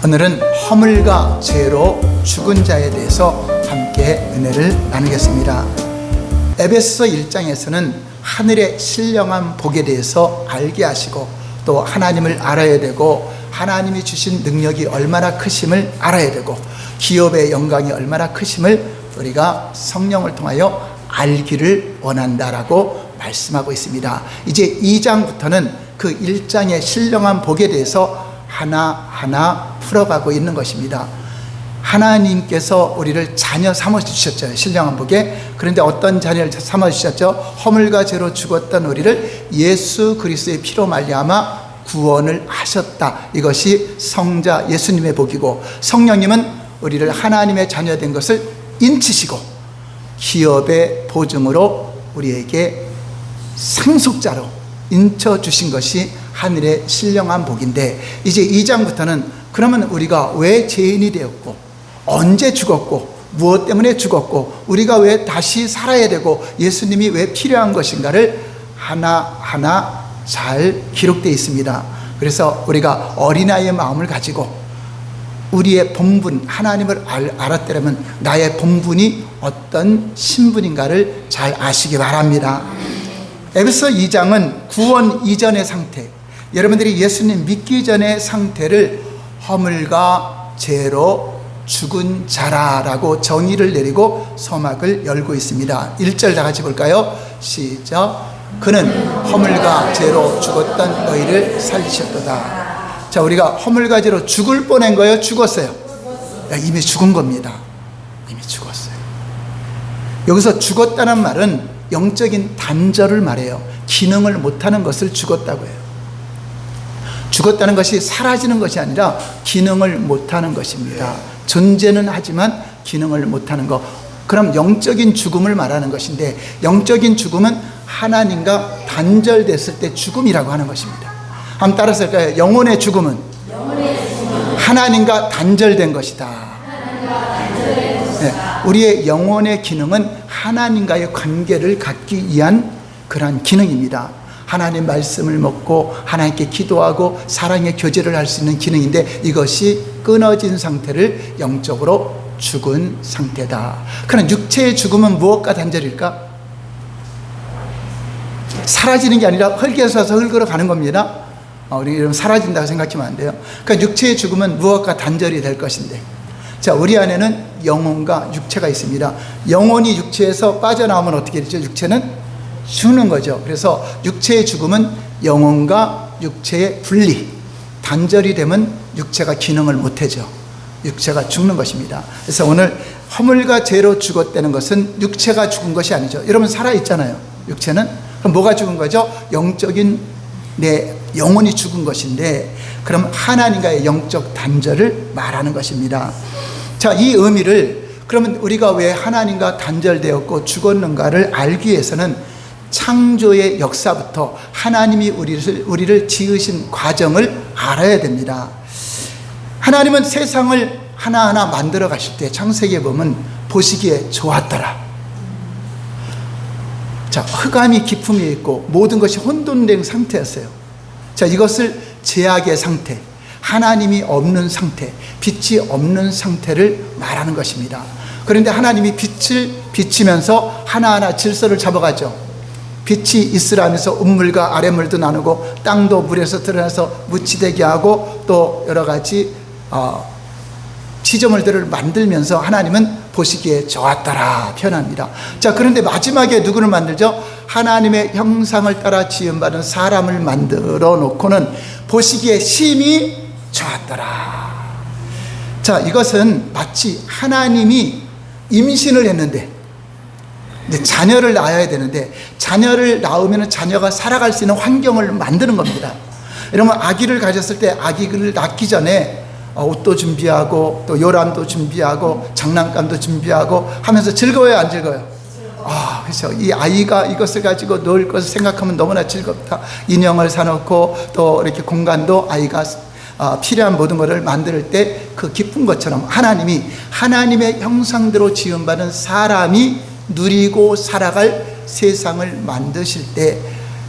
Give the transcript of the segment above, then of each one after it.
오늘은 허물과 죄로 죽은 자에 대해서 함께 은혜를 나누겠습니다. 에베소서 1장에서는 하늘의 신령한 복에 대해서 알게 하시고 또 하나님을 알아야 되고 하나님이 주신 능력이 얼마나 크심을 알아야 되고 기업의 영광이 얼마나 크심을 우리가 성령을 통하여 알기를 원한다라고 말씀하고 있습니다. 이제 2장부터는 그 1장의 신령한 복에 대해서 하나하나 풀어가고 있는 것입니다. 하나님께서 우리를 자녀 삼아주셨죠. 신령한 복에. 그런데 어떤 자녀를 삼아주셨죠? 허물과 죄로 죽었던 우리를 예수 그리스도의 피로 말미암아 구원을 하셨다. 이것이 성자 예수님의 복이고, 성령님은 우리를 하나님의 자녀 된 것을 인치시고 기업의 보증으로 우리에게 상속자로 인쳐주신 것이 하늘의 신령한 복인데, 이제 2장부터는 그러면 우리가 왜 죄인이 되었고 언제 죽었고 무엇 때문에 죽었고 우리가 왜 다시 살아야 되고 예수님이 왜 필요한 것인가를 하나하나 잘 기록되어 있습니다. 그래서 우리가 어린아이의 마음을 가지고 우리의 본분, 하나님을 알았다면 나의 본분이 어떤 신분인가를 잘 아시기 바랍니다. 에베소 2장은 구원 이전의 상태, 여러분들이 예수님 믿기 전의 상태를 허물과 죄로 죽은 자라라고 정의를 내리고 서막을 열고 있습니다. 1절 다 같이 볼까요? 시작. 그는 허물과 죄로 죽었던 너희를 살리셨도다. 자, 우리가 허물과 죄로 죽을 뻔한 거예요? 죽었어요? 이미 죽은 겁니다. 이미 죽었어요. 여기서 죽었다는 말은 영적인 단절을 말해요. 기능을 못하는 것을 죽었다고 해요. 죽었다는 것이 사라지는 것이 아니라 기능을 못하는 것입니다. 존재는 하지만 기능을 못하는 것. 그럼 영적인 죽음을 말하는 것인데, 영적인 죽음은 하나님과 단절됐을 때 죽음이라고 하는 것입니다. 한번 따라서 할까요? 영혼의 죽음은 하나님과 단절된 것이다. 네, 우리의 영혼의 기능은 하나님과의 관계를 갖기 위한 그러한 기능입니다. 하나님 말씀을 먹고 하나님께 기도하고 사랑의 교제를 할 수 있는 기능인데, 이것이 끊어진 상태를 영적으로 죽은 상태다. 그럼 육체의 죽음은 무엇과 단절일까? 사라지는 게 아니라 흙에서 와서 흙으로 가는 겁니다. 우리 이러면 사라진다고 생각하면 안 돼요. 그러니까 육체의 죽음은 무엇과 단절이 될 것인데, 자, 우리 안에는 영혼과 육체가 있습니다. 영혼이 육체에서 빠져나오면 어떻게 되죠? 육체는 죽는 거죠. 그래서 육체의 죽음은 영혼과 육체의 분리, 단절이 되면 육체가 기능을 못하죠. 육체가 죽는 것입니다. 그래서 오늘 허물과 죄로 죽었다는 것은 육체가 죽은 것이 아니죠. 여러분 살아있잖아요. 육체는. 그럼 뭐가 죽은 거죠? 영적인 내 영혼이 죽은 것인데, 그럼 하나님과의 영적 단절을 말하는 것입니다. 자, 이 의미를, 그러면 우리가 왜 하나님과 단절되었고 죽었는가를 알기 위해서는 창조의 역사부터 하나님이 우리를 지으신 과정을 알아야 됩니다. 하나님은 세상을 하나하나 만들어 가실 때 창세기에 보면 보시기에 좋았더라. 자, 흑암이 기품이 있고 모든 것이 혼돈된 상태였어요. 자, 이것을 죄악의 상태, 하나님이 없는 상태, 빛이 없는 상태를 말하는 것입니다. 그런데 하나님이 빛을 비치면서 하나하나 질서를 잡아가죠. 빛이 있으라 하면서 음물과 아랫물도 나누고 땅도 물에서 드러나서 무치되게 하고 또 여러 가지 피조물들을 만들면서 하나님은 보시기에 좋았더라 표현합니다. 자, 그런데 마지막에 누구를 만들죠? 하나님의 형상을 따라 지음받은 사람을 만들어 놓고는 보시기에 심히 좋았더라. 자, 이것은 마치 하나님이 임신을 했는데 자녀를 낳아야 되는데, 자녀를 낳으면 자녀가 살아갈 수 있는 환경을 만드는 겁니다. 여러분, 아기를 가졌을 때 아기를 낳기 전에 옷도 준비하고 또 요람도 준비하고 장난감도 준비하고 하면서 즐거워요, 안 즐거워요? 그래서 이 아이가 이것을 가지고 놀 것을 생각하면 너무나 즐겁다. 인형을 사놓고 또 이렇게 공간도 아이가 필요한 모든 것을 만들 때 그 기쁜 것처럼 하나님이 하나님의 형상대로 지음받은 사람이 누리고 살아갈 세상을 만드실 때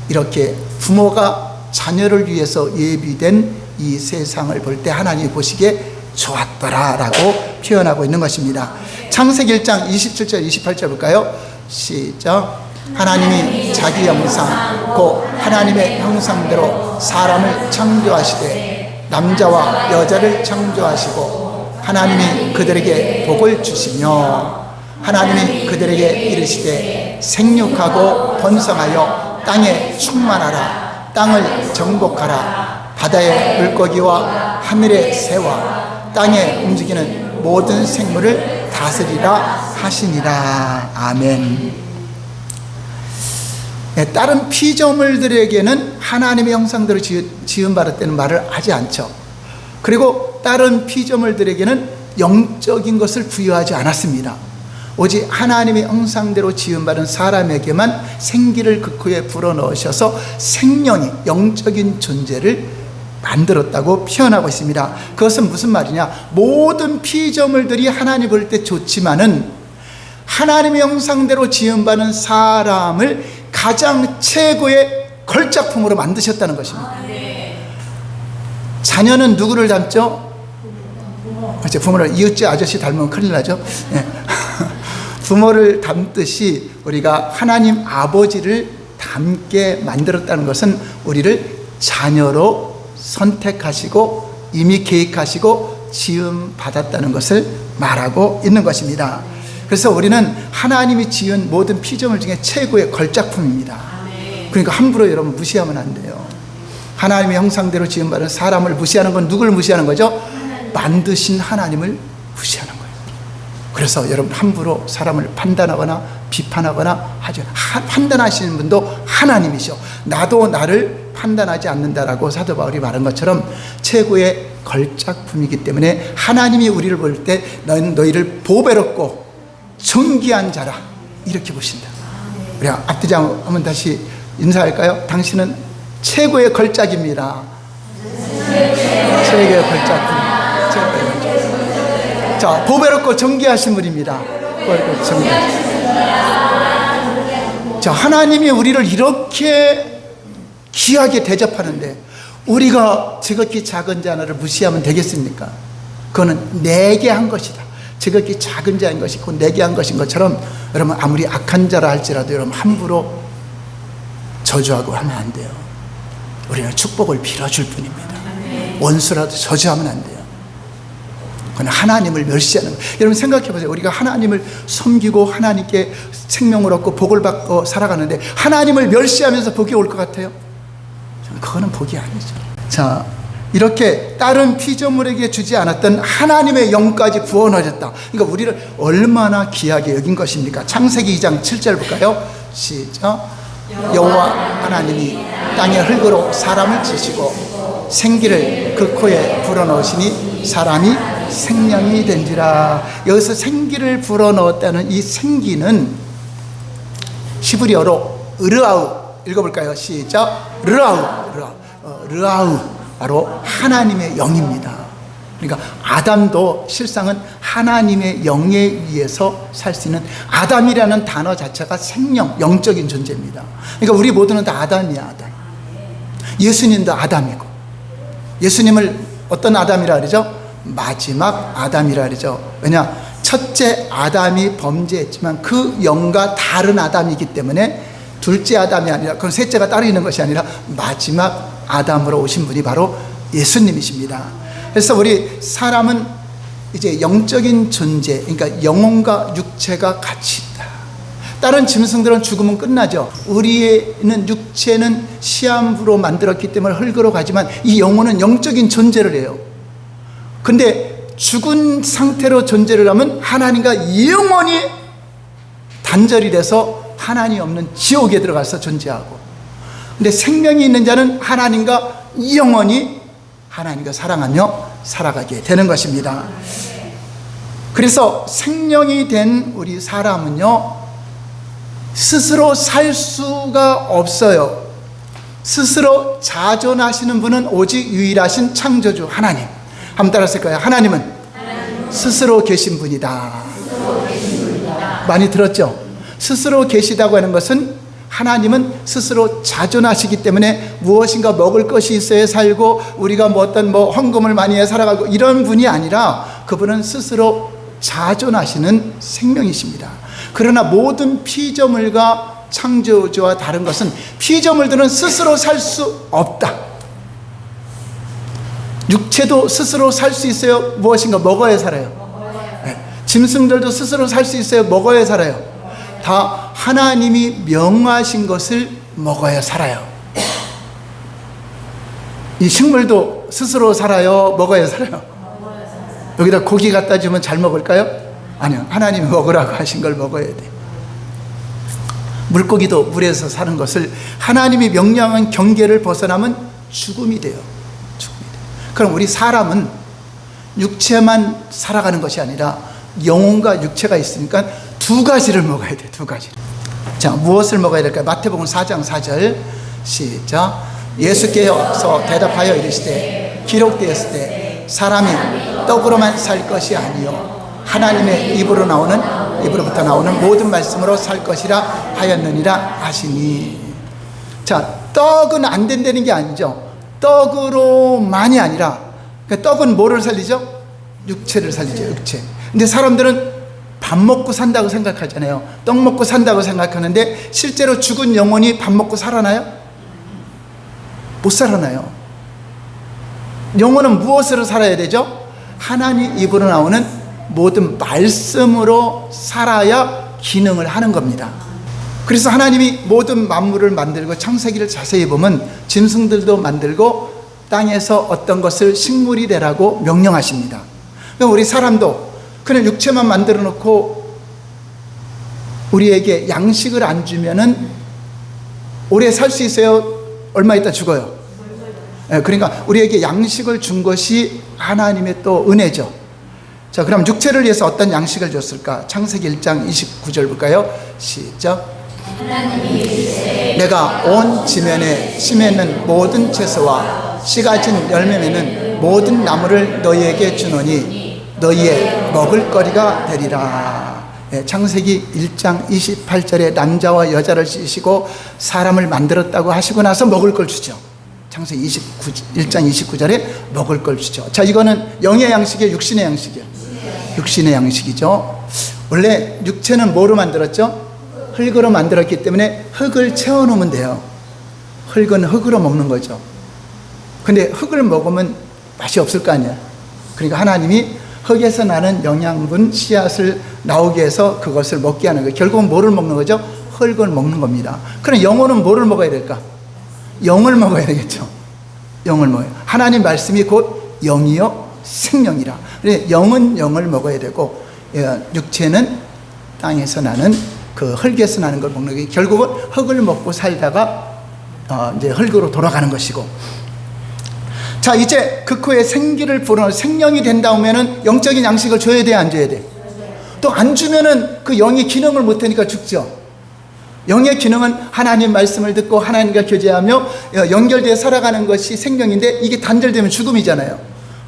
이렇게 부모가 자녀를 위해서 예비된 이 세상을 볼 때 하나님이 보시기에 좋았더라라고 표현하고 있는 것입니다. 창세기 1장 27절 28절 볼까요? 시작. 하나님이 자기 형상 곧 하나님의 형상대로 사람을 창조하시되 남자와 여자를 창조하시고 하나님이 그들에게 복을 주시며 하나님이 그들에게 이르시되 생육하고 번성하여 땅에 충만하라. 땅을 정복하라. 바다의 물고기와 하늘의 새와 땅에 움직이는 모든 생물을 다스리라 하시니라. 아멘. 다른 피조물들에게는 하나님의 형상대로 지음받았다는 말을 하지 않죠. 그리고 다른 피조물들에게는 영적인 것을 부여하지 않았습니다. 오직 하나님의 형상대로 지음받은 사람에게만 생기를 그 코에 불어넣으셔서 생명이 영적인 존재를 만들었다고 표현하고 있습니다. 그것은 무슨 말이냐? 모든 피조물들이 하나님 볼 때 좋지만은 하나님의 형상대로 지음받은 사람을 가장 최고의 걸작품으로 만드셨다는 것입니다. 자녀는 누구를 닮죠? 부모를, 이웃집 아저씨 닮으면 큰일 나죠. 네. 부모를 닮듯이 우리가 하나님 아버지를 닮게 만들었다는 것은 우리를 자녀로 선택하시고 이미 계획하시고 지음 받았다는 것을 말하고 있는 것입니다. 그래서 우리는 하나님이 지은 모든 피조물 중에 최고의 걸작품입니다. 그러니까 함부로 여러분 무시하면 안 돼요. 하나님의 형상대로 지음받은 사람을 무시하는 건 누구를 무시하는 거죠? 만드신 하나님을 무시하는 거예요. 그래서 여러분 함부로 사람을 판단하거나 비판하거나 하죠. 판단하시는 분도 하나님이셔. 나도 나를 판단하지 않는다라고 사도 바울이 말한 것처럼 최고의 걸작품이기 때문에 하나님이 우리를 볼 때 너희를 보배롭고 존귀한 자라 이렇게 보신다. 우리 앞뒤 한번 다시 인사할까요? 당신은 최고의 걸작입니다. 최고의 걸작품. 자, 보배롭고 존귀하신 분입니다. 보배롭고 존귀하신. 자, 하나님이 우리를 이렇게 귀하게 대접하는데 우리가 지극히 작은 자를 무시하면 되겠습니까? 그거는 내게 한 것이다. 지극히 작은 자인 것이고 내게 한 것인 것처럼 여러분 아무리 악한 자라 할지라도 여러분 함부로 저주하고 하면 안 돼요. 우리는 축복을 빌어줄 뿐입니다. 원수라도 저주하면 안 돼요. 그건 하나님을 멸시하는 거예요. 여러분 생각해 보세요. 우리가 하나님을 섬기고 하나님께 생명을 얻고 복을 받고 살아가는데 하나님을 멸시하면서 복이 올 것 같아요? 그거는 복이 아니죠. 자, 이렇게 다른 피조물에게 주지 않았던 하나님의 영까지 부어넣어졌다. 그러니까 우리를 얼마나 귀하게 여긴 것입니까? 창세기 2장 7절 볼까요? 시작. 여호와 하나님이 땅의 흙으로 사람을 지시고 생기를 그 코에 불어넣으시니 사람이 생명이 된지라. 여기서 생기를 불어넣었다는 이 생기는 히브리어로 르아우, 읽어볼까요? 시작. 르아우 바로 하나님의 영입니다. 그러니까 아담도 실상은 하나님의 영에 의해서 살 수 있는, 아담이라는 단어 자체가 생명, 영적인 존재입니다. 그러니까 우리 모두는 다 아담이야. 아담. 예수님도 아담이고, 예수님을 어떤 아담이라 그러죠? 마지막 아담이라 그러죠. 왜냐? 첫째 아담이 범죄했지만 그 영과 다른 아담이기 때문에 둘째 아담이 아니라, 그건 셋째가 따로 있는 것이 아니라 마지막 아담으로 오신 분이 바로 예수님이십니다. 그래서 우리 사람은 이제 영적인 존재, 그러니까 영혼과 육체가 같이 있다. 다른 짐승들은 죽으면 끝나죠. 우리는 육체는 시한부로 만들었기 때문에 흙으로 가지만 이 영혼은 영적인 존재를 해요. 근데 죽은 상태로 존재를 하면 하나님과 영원히 단절이 돼서 하나님 없는 지옥에 들어가서 존재하고, 근데 생명이 있는 자는 하나님과 영원히 하나님과 사랑하며 살아가게 되는 것입니다. 그래서 생명이 된 우리 사람은요, 스스로 살 수가 없어요. 스스로 자존하시는 분은 오직 유일하신 창조주 하나님. 한번 따라서 할까요? 하나님은 스스로 계신 분이다. 많이 들었죠? 스스로 계시다고 하는 것은 하나님은 스스로 자존하시기 때문에 무엇인가 먹을 것이 있어야 살고 우리가 뭐 어떤 헌금을 많이 해 살아가고 이런 분이 아니라 그분은 스스로 자존하시는 생명이십니다. 그러나 모든 피조물과 창조주와 다른 것은 피조물들은 스스로 살 수 없다. 육체도 스스로 살 수 있어요? 무엇인가 먹어야 살아요? 네. 짐승들도 스스로 살 수 있어요? 먹어야 살아요? 다 하나님이 명하신 것을 먹어야 살아요. 이 식물도 스스로 살아요? 먹어야 살아요? 여기다 고기 갖다 주면 잘 먹을까요? 아니요. 하나님이 먹으라고 하신 걸 먹어야 돼요. 물고기도 물에서 사는 것을 하나님이 명령한 경계를 벗어나면 죽음이 돼요. 그럼 우리 사람은 육체만 살아가는 것이 아니라 영혼과 육체가 있으니까 두 가지를 먹어야 돼. 두 가지. 자, 무엇을 먹어야 될까요? 마태복음 4장 4절 시작. 예수께서 대답하여 이르시되 기록되었을 때 사람이 떡으로만 살 것이 아니요 하나님의 입으로부터 나오는 모든 말씀으로 살 것이라 하였느니라 하시니. 자, 떡은 안 된다는 게 아니죠. 떡으로만이 아니라, 그러니까 떡은 뭐를 살리죠? 육체를 살리죠. 육체. 근데 사람들은 밥 먹고 산다고 생각하잖아요. 떡 먹고 산다고 생각하는데 실제로 죽은 영혼이 밥 먹고 살아나요? 못 살아나요. 영혼은 무엇으로 살아야 되죠? 하나님 입으로 나오는 모든 말씀으로 살아야 기능을 하는 겁니다. 그래서 하나님이 모든 만물을 만들고 창세기를 자세히 보면 짐승들도 만들고 땅에서 어떤 것을 식물이 되라고 명령하십니다. 그럼 우리 사람도 그냥 육체만 만들어 놓고 우리에게 양식을 안 주면은 오래 살 수 있어요? 얼마 있다 죽어요? 그러니까 우리에게 양식을 준 것이 하나님의 또 은혜죠. 자, 그럼 육체를 위해서 어떤 양식을 줬을까? 창세기 1장 29절 볼까요? 시작. 하나님이 이르시되 내가 온 지면에 심에는 모든 채소와 씨 가진 열매맺는 모든 나무를 너희에게 주노니 너희의 먹을거리가 되리라. 창세기 1장 28절에 남자와 여자를 지으시고 사람을 만들었다고 하시고 나서 먹을 걸 주죠. 창세기 1장 29절에 먹을 걸 주죠. 자, 이거는 영의 양식이에요? 육신의 양식이에요? 육신의 양식이죠. 원래 육체는 뭐로 만들었죠? 흙으로 만들었기 때문에 흙을 채워놓으면 돼요. 흙은 흙으로 먹는 거죠. 근데 흙을 먹으면 맛이 없을 거 아니야. 그러니까 하나님이 흙에서 나는 영양분 씨앗을 나오게 해서 그것을 먹게 하는 거예요. 결국은 뭐를 먹는 거죠? 흙을 먹는 겁니다. 그럼 영혼은 뭐를 먹어야 될까? 영을 먹어야 되겠죠. 영을 먹어요. 하나님 말씀이 곧 영이요 생명이라. 그래서 영은 영을 먹어야 되고 육체는 땅에서 나는 그 흙에서 나는 걸 먹는 게 결국은 흙을 먹고 살다가 이제 흙으로 돌아가는 것이고. 자, 이제 그 후에 생기를 불어 생명이 된다 하면은 영적인 양식을 줘야 돼, 안 줘야 돼? 또 안 주면은 그 영이 기능을 못 하니까 죽죠. 영의 기능은 하나님 말씀을 듣고 하나님과 교제하며 연결되어 살아가는 것이 생명인데 이게 단절되면 죽음이잖아요.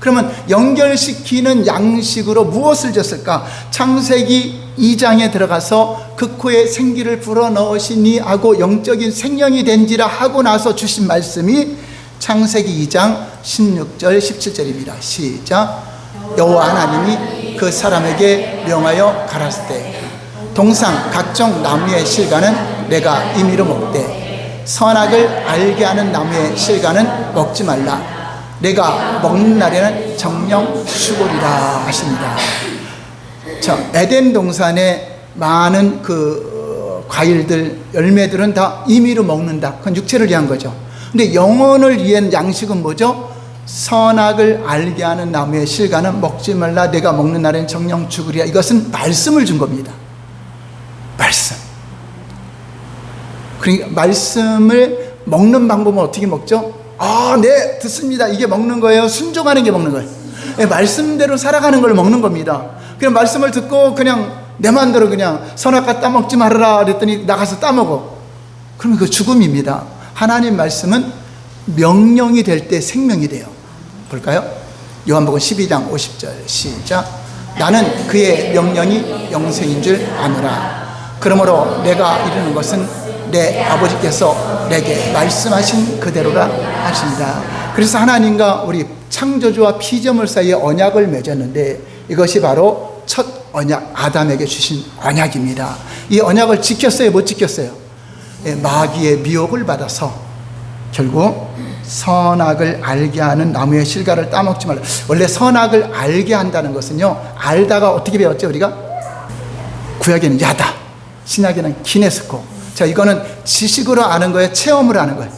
그러면 연결시키는 양식으로 무엇을 줬을까? 창세기 2장에 들어가서 그 코에 생기를 불어넣으시니 하고 영적인 생명이 된지라 하고 나서 주신 말씀이 창세기 2장 16절 17절입니다. 시작. 여호와 하나님이 그 사람에게 명하여 가라사대 때 동상 각종 나무의 실과는 내가 임의로 먹되 선악을 알게 하는 나무의 실과는 먹지 말라. 내가 먹는 날에는 정령 죽으리라 하십니다. 자, 에덴 동산에 많은 그 과일들, 열매들은 다 임의로 먹는다. 그건 육체를 위한 거죠. 근데 영혼을 위한 양식은 뭐죠? 선악을 알게 하는 나무의 실과는 먹지 말라. 내가 먹는 날엔 정령 죽으리라. 이것은 말씀을 준 겁니다. 말씀. 그러니까 말씀을 먹는 방법은 어떻게 먹죠? 네, 듣습니다. 이게 먹는 거예요. 순종하는 게 먹는 거예요. 말씀대로 살아가는 걸 먹는 겁니다. 그냥 말씀을 듣고 그냥 내 마음대로 그냥 선악과 따먹지 말아라 그랬더니 나가서 따먹어. 그러면 그 죽음입니다. 하나님 말씀은 명령이 될 때 생명이 돼요. 볼까요? 요한복음 12장 50절 시작. 나는 그의 명령이 영생인 줄 아노라. 그러므로 내가 이르는 것은 내 아버지께서 내게 말씀하신 그대로라 하십니다. 그래서 하나님과 우리 창조주와 피조물 사이에 언약을 맺었는데 이것이 바로 첫 언약, 아담에게 주신 언약입니다. 이 언약을 지켰어요, 못 지켰어요? 마귀의 미혹을 받아서 결국 선악을 알게 하는 나무의 실과를 따먹지 말라. 원래 선악을 알게 한다는 것은요, 알다가 어떻게 배웠죠 우리가? 구약에는 야다, 신약에는 기네스코. 자, 이거는 지식으로 아는 거예요, 체험으로 아는 거예요?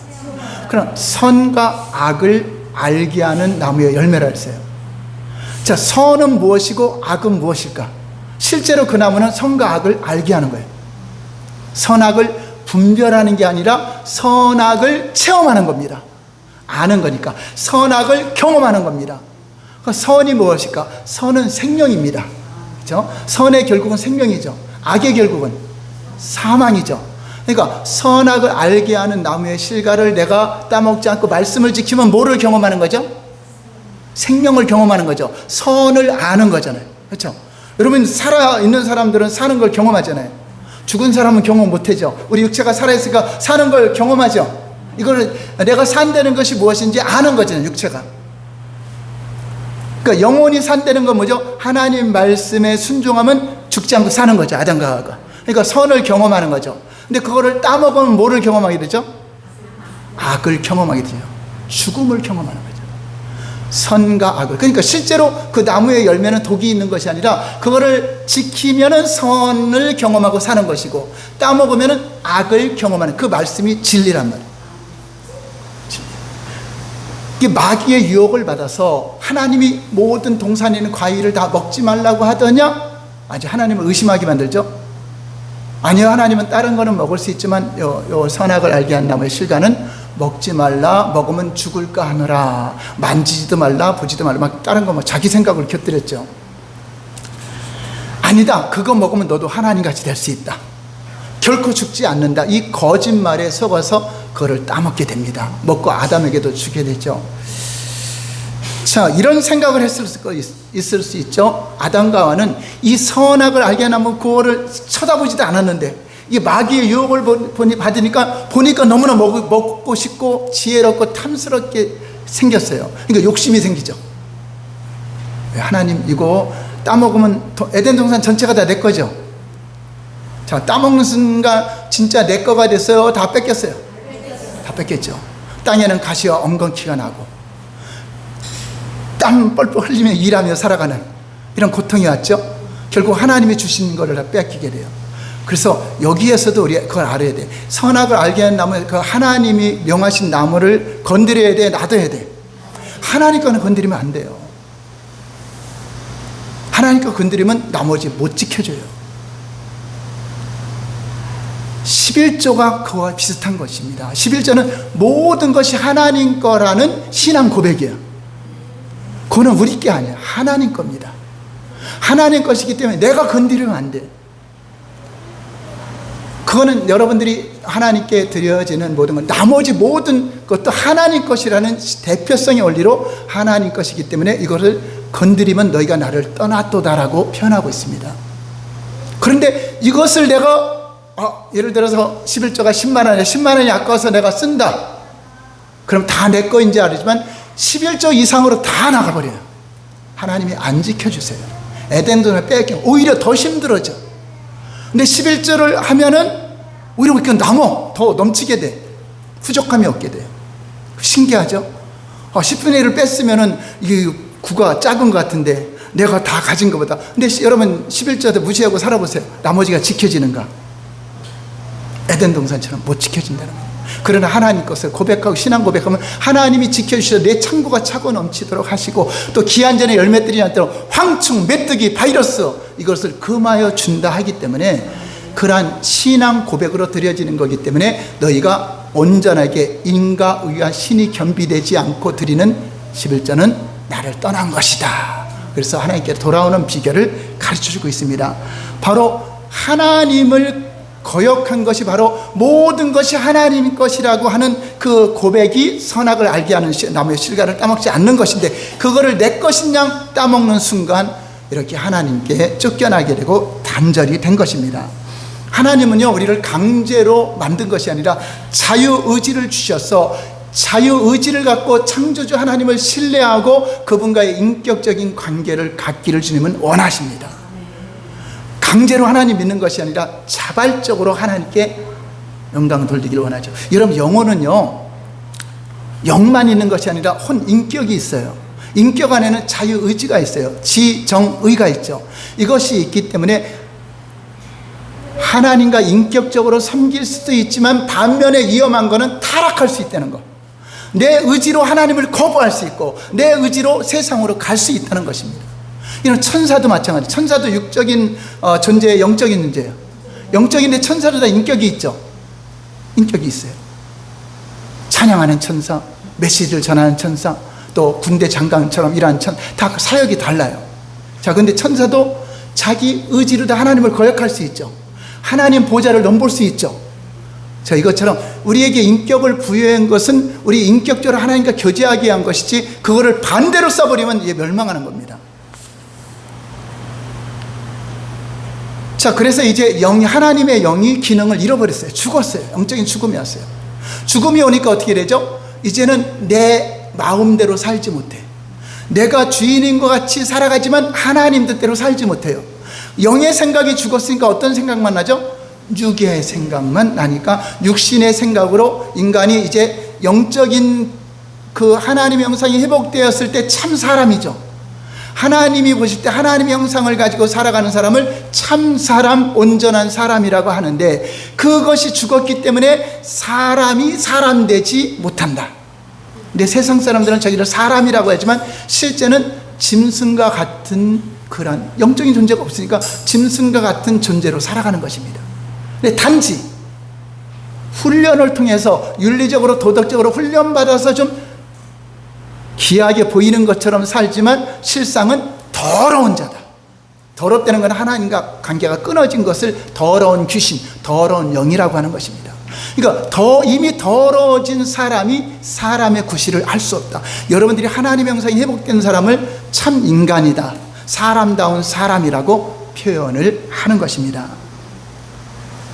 그럼 선과 악을 알게 하는 나무의 열매라 했어요. 자, 선은 무엇이고 악은 무엇일까? 실제로 그 나무는 선과 악을 알게 하는 거예요. 선악을 분별하는 게 아니라 선악을 체험하는 겁니다. 아는 거니까 선악을 경험하는 겁니다. 선이 무엇일까? 선은 생명입니다. 그렇죠? 선의 결국은 생명이죠. 악의 결국은 사망이죠. 그러니까 선악을 알게 하는 나무의 실과를 내가 따먹지 않고 말씀을 지키면 뭐를 경험하는 거죠? 생명을 경험하는 거죠. 선을 아는 거잖아요. 그렇죠? 여러분, 살아있는 사람들은 사는 걸 경험하잖아요. 죽은 사람은 경험 못하죠. 우리 육체가 살아있으니까 사는 걸 경험하죠. 이거를 내가 산다는 것이 무엇인지 아는 거잖아요, 육체가. 그러니까 영혼이 산다는 건 뭐죠? 하나님 말씀에 순종하면 죽지 않고 사는 거죠, 아담과 하와가. 그러니까 선을 경험하는 거죠. 근데 그거를 따먹으면 뭐를 경험하게 되죠? 악을 경험하게 되죠. 죽음을 경험하는 거죠. 선과 악을. 그러니까 실제로 그 나무의 열매는 독이 있는 것이 아니라 그거를 지키면은 선을 경험하고 사는 것이고 따먹으면은 악을 경험하는 그 말씀이 진리란 말이에요. 이게 마귀의 유혹을 받아서 하나님이 모든 동산에 있는 과일을 다 먹지 말라고 하더냐? 아주 하나님을 의심하게 만들죠. 아니요, 하나님은 다른 거는 먹을 수 있지만 요 선악을 알게 한 나무의 실과는 먹지 말라, 먹으면 죽을까 하느라, 만지지도 말라, 보지도 말라, 막 다른 거 막 자기 생각을 곁들였죠. 아니다, 그거 먹으면 너도 하나님같이 될 수 있다, 결코 죽지 않는다, 이 거짓말에 속아서 그거를 따먹게 됩니다. 먹고 아담에게도 주게 되죠. 자, 이런 생각을 있을 수 있죠. 아담과 하와는 이 선악을 알게 하면 그거를 쳐다보지도 않았는데 이 마귀의 유혹을 받으니까 보니까 너무나 먹고 싶고 지혜롭고 탐스럽게 생겼어요. 그러니까 욕심이 생기죠. 하나님, 이거 따먹으면 에덴 동산 전체가 다 내 거죠. 자, 따먹는 순간 진짜 내 거가 됐어요? 다 뺏겼어요? 다 뺏겼죠. 땅에는 가시와 엉겅퀴가 나고 땀 뻘뻘 흘리며 일하며 살아가는 이런 고통이 왔죠. 결국 하나님이 주신 거를 다 뺏기게 돼요. 그래서 여기에서도 우리 그걸 알아야 돼. 선악을 알게 하는 나무, 그 하나님이 명하신 나무를 건드려야 돼, 놔둬야 돼. 하나님 거는 건드리면 안 돼요. 하나님 거 건드리면 나머지 못 지켜줘요. 11조가 그와 비슷한 것입니다. 11조는 모든 것이 하나님 거라는 신앙 고백이에요. 그거는 우리 게 아니에요. 하나님 겁니다. 하나님 것이기 때문에 내가 건드리면 안 돼. 그거는 여러분들이 하나님께 드려지는 모든 것, 나머지 모든 것도 하나님 것이라는 대표성의 원리로 하나님 것이기 때문에 이것을 건드리면 너희가 나를 떠났도다라고 표현하고 있습니다. 그런데 이것을 내가 예를 들어서 11조가 10만 원이야. 10만 원이 아까워서 내가 쓴다. 그럼 다 내 거인지 알지만 11조 이상으로 다 나가버려요. 하나님이 안 지켜주세요. 에덴 동산을 뺏기면 오히려 더 힘들어져. 근데 11조를 하면은 오히려 그 나무 더 넘치게 돼. 부족함이 없게 돼요. 신기하죠? 10분의 1을 뺐으면은 이게 구가 작은 것 같은데 내가 다 가진 것보다. 근데 여러분 11조도 무시하고 살아보세요. 나머지가 지켜지는가? 에덴 동산처럼 못 지켜진다는 거예요. 그러나 하나님 것을 고백하고 신앙 고백하면 하나님이 지켜주셔서 내 창고가 차고 넘치도록 하시고 또 기한전에 열매들이 않도록 황충, 메뚜기, 바이러스 이것을 금하여 준다 하기 때문에 그러한 신앙 고백으로 드려지는 거기 때문에 너희가 온전하게 인과 의와 신이 겸비되지 않고 드리는 11조는 나를 떠난 것이다. 그래서 하나님께 돌아오는 비결을 가르쳐주고 있습니다. 바로 하나님을 거역한 것이 바로 모든 것이 하나님 것이라고 하는 그 고백이 선악을 알게 하는 나무의 실과를 따먹지 않는 것인데 그거를 내 것인 양 따먹는 순간 이렇게 하나님께 쫓겨나게 되고 단절이 된 것입니다. 하나님은요, 우리를 강제로 만든 것이 아니라 자유의지를 주셔서 자유의지를 갖고 창조주 하나님을 신뢰하고 그분과의 인격적인 관계를 갖기를 주님은 원하십니다. 강제로 하나님 믿는 것이 아니라 자발적으로 하나님께 영광 돌리기를 원하죠. 여러분, 영혼은요, 영만 있는 것이 아니라 인격이 있어요. 인격 안에는 자유의지가 있어요. 지정의가 있죠. 이것이 있기 때문에 하나님과 인격적으로 섬길 수도 있지만 반면에 위험한 거는 타락할 수 있다는 거. 내 의지로 하나님을 거부할 수 있고 내 의지로 세상으로 갈 수 있다는 것입니다. 이런 천사도 마찬가지. 천사도 육적인 존재예요, 영적인 존재예요. 영적인데 천사도 다 인격이 있죠. 인격이 있어요. 찬양하는 천사, 메시지를 전하는 천사, 또 군대 장관처럼 일하는 천사, 다 사역이 달라요. 자, 근데 천사도 자기 의지로 다 하나님을 거역할 수 있죠. 하나님 보좌를 넘볼 수 있죠. 자, 이것처럼 우리에게 인격을 부여한 것은 우리 인격적으로 하나님과 교제하기 위한 것이지, 그거를 반대로 써버리면 이제 멸망하는 겁니다. 자, 그래서 이제 하나님의 영이 기능을 잃어버렸어요. 죽었어요. 영적인 죽음이 왔어요. 죽음이 오니까 어떻게 되죠? 이제는 내 마음대로 살지 못해. 내가 주인인 것 같이 살아가지만 하나님 뜻대로 살지 못해요. 영의 생각이 죽었으니까 어떤 생각만 나죠? 육의 생각만 나니까 육신의 생각으로 인간이 이제 영적인 그 하나님의 형상이 회복되었을 때 참 사람이죠. 하나님이 보실 때 하나님의 형상을 가지고 살아가는 사람을 참 사람, 온전한 사람이라고 하는데, 그것이 죽었기 때문에 사람이 사람 되지 못한다. 근데 세상 사람들은 자기를 사람이라고 하지만 실제는 짐승과 같은 그런 영적인 존재가 없으니까 짐승과 같은 존재로 살아가는 것입니다. 근데 단지 훈련을 통해서 윤리적으로 도덕적으로 훈련받아서 좀 귀하게 보이는 것처럼 살지만 실상은 더러운 자다. 더럽다는 건 하나님과 관계가 끊어진 것을 더러운 귀신, 더러운 영이라고 하는 것입니다. 그러니까 이미 더러워진 사람이 사람의 구실을 알 수 없다. 여러분들이 하나님의 형상이 회복된 사람을 참 인간이다, 사람다운 사람이라고 표현을 하는 것입니다.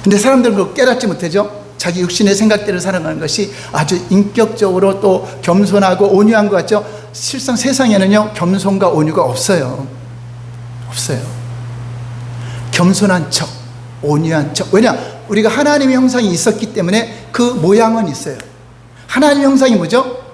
근데 사람들은 그걸 깨닫지 못하죠. 자기 육신의 생각대로 살아가는 것이 아주 인격적으로 또 겸손하고 온유한 것 같죠. 실상 세상에는요, 겸손과 온유가 없어요. 없어요. 겸손한 척, 온유한 척. 왜냐? 우리가 하나님의 형상이 있었기 때문에 그 모양은 있어요. 하나님의 형상이 뭐죠?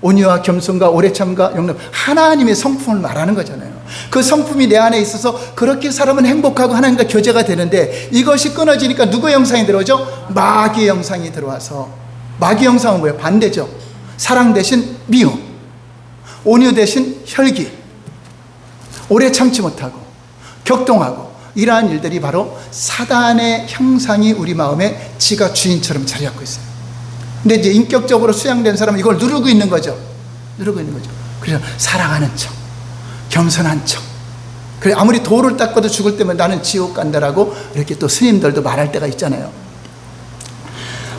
온유와 겸손과 오래 참과 용납, 하나님의 성품을 말하는 거잖아요. 그 성품이 내 안에 있어서 그렇게 살아면 행복하고 하나님과 교제가 되는데, 이것이 끊어지니까 누구의 형상이 들어오죠? 마귀의 형상이 들어와서, 마귀의 형상은 뭐예요? 반대죠. 사랑 대신 미움, 온유 대신 혈기, 오래 참지 못하고 격동하고, 이러한 일들이 바로 사단의 형상이 우리 마음에 지가 주인처럼 자리 잡고 있어요. 근데 이제 인격적으로 수양된 사람은 이걸 누르고 있는 거죠. 누르고 있는 거죠. 그래서 사랑하는 척, 겸손한 척. 그래, 아무리 돌을 닦아도 죽을 때면 나는 지옥 간다라고 이렇게 또 스님들도 말할 때가 있잖아요.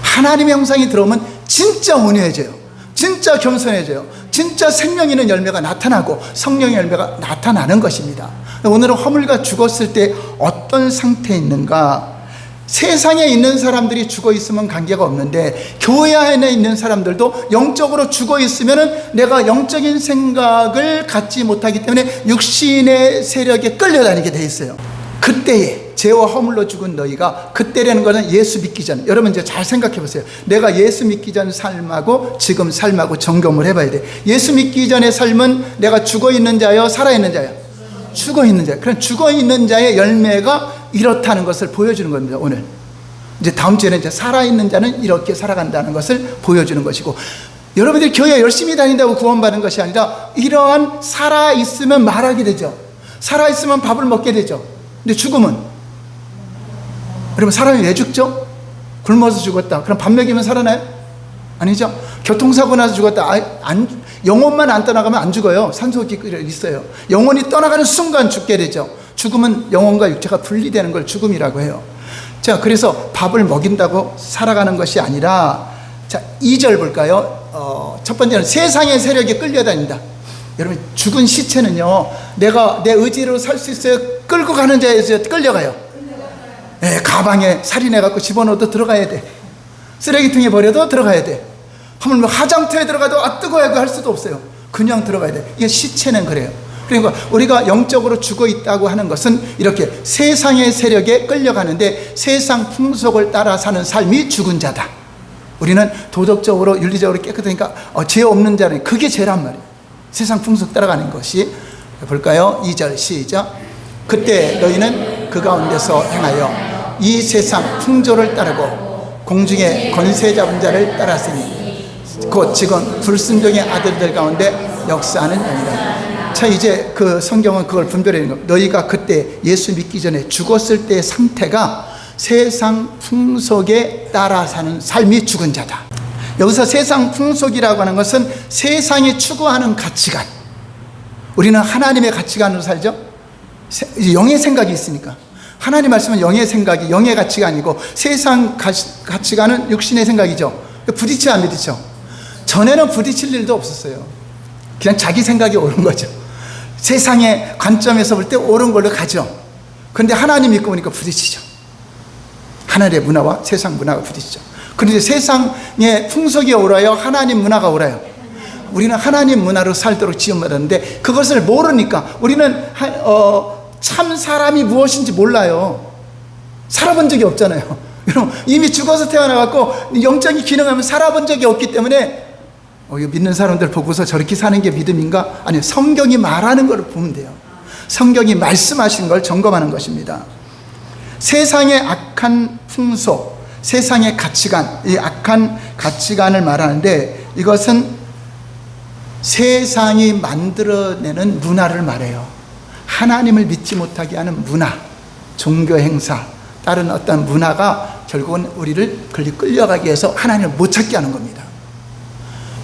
하나님의 형상이 들어오면 진짜 온유해져요. 진짜 겸손해져요. 진짜 생명 있는 열매가 나타나고 성령의 열매가 나타나는 것입니다. 오늘은 허물과 죽었을 때 어떤 상태에 있는가? 세상에 있는 사람들이 죽어 있으면 관계가 없는데, 교회 안에 있는 사람들도 영적으로 죽어 있으면 내가 영적인 생각을 갖지 못하기 때문에 육신의 세력에 끌려다니게 돼 있어요. 그때에 죄와 허물로 죽은 너희가, 그때라는 것은 예수 믿기 전, 여러분 이제 잘 생각해 보세요. 내가 예수 믿기 전 삶하고 지금 삶하고 점검을 해봐야 돼. 예수 믿기 전의 삶은 내가 죽어 있는 자요, 살아 있는 자요? 죽어 있는 자. 그럼 죽어 있는 자의 열매가 이렇다는 것을 보여주는 겁니다. 오늘 이제 다음 주에는 이제 살아있는 자는 이렇게 살아간다는 것을 보여주는 것이고, 여러분들이 교회 열심히 다닌다고 구원받은 것이 아니라 이러한 살아있으면 말하게 되죠. 살아있으면 밥을 먹게 되죠. 근데 죽으면, 여러분 사람이 왜 죽죠? 굶어서 죽었다. 그럼 밥 먹이면 살아나요? 아니죠. 교통사고 나서 죽었다. 영혼만 안 떠나가면 안 죽어요. 산소호흡기가 있어요. 영혼이 떠나가는 순간 죽게 되죠. 죽음은 영혼과 육체가 분리되는 걸 죽음이라고 해요. 자, 그래서 밥을 먹인다고 살아가는 것이 아니라, 자, 2절 볼까요? 첫 번째는 세상의 세력에 끌려다닌다. 여러분, 죽은 시체는요, 내가 내 의지로 살 수 있어요? 끌고 가는 자에서 끌려가요. 가방에 살인해갖고 집어넣어도 들어가야 돼. 쓰레기통에 버려도 들어가야 돼. 하물며 화장터에 들어가도 뜨거워야 할 수도 없어요. 그냥 들어가야 돼. 이게 시체는 그래요. 그러니까 우리가 영적으로 죽어 있다고 하는 것은 이렇게 세상의 세력에 끌려가는데 세상 풍속을 따라 사는 삶이 죽은 자다. 우리는 도덕적으로 윤리적으로 깨끗하니까 죄 없는 자는 그게 죄란 말이에요. 세상 풍속 따라가는 것이. 볼까요? 2절 시작. 그때 너희는 그 가운데서 행하여 이 세상 풍조를 따르고 공중의 권세 잡은 자를 따랐으니 곧 지금 불순종의 아들들 가운데 역사하는 영이다. 자, 이제 그 성경은 그걸 분별하는 겁니다. 너희가 그때 예수 믿기 전에 죽었을 때의 상태가 세상 풍속에 따라 사는 삶이 죽은 자다. 여기서 세상 풍속이라고 하는 것은 세상이 추구하는 가치관. 우리는 하나님의 가치관으로 살죠. 영의 생각이 있으니까. 하나님 말씀은 영의 생각이 영의 가치관이고 세상 가치관은 육신의 생각이죠. 부딪혀 안 부딪혀? 전에는 부딪힐 일도 없었어요. 그냥 자기 생각이 옳은 거죠. 세상의 관점에서 볼 때 옳은 걸로 가죠. 그런데 하나님 믿고 보니까 부딪히죠. 하늘의 문화와 세상 문화가 부딪히죠. 그런데 세상의 풍속이 옳아요? 하나님 문화가 옳아요? 우리는 하나님 문화로 살도록 지원받았는데 그것을 모르니까 우리는 참 사람이 무엇인지 몰라요. 살아본 적이 없잖아요. 여러분 이미 죽어서 태어나갖고 영적인 기능하면 살아본 적이 없기 때문에 이거 믿는 사람들 보고서 저렇게 사는 게 믿음인가? 아니, 성경이 말하는 걸 보면 돼요. 성경이 말씀하신 걸 점검하는 것입니다. 세상의 악한 풍속, 세상의 가치관, 이 악한 가치관을 말하는데 이것은 세상이 만들어내는 문화를 말해요. 하나님을 믿지 못하게 하는 문화, 종교 행사, 다른 어떤 문화가 결국은 우리를 끌려가게 해서 하나님을 못 찾게 하는 겁니다.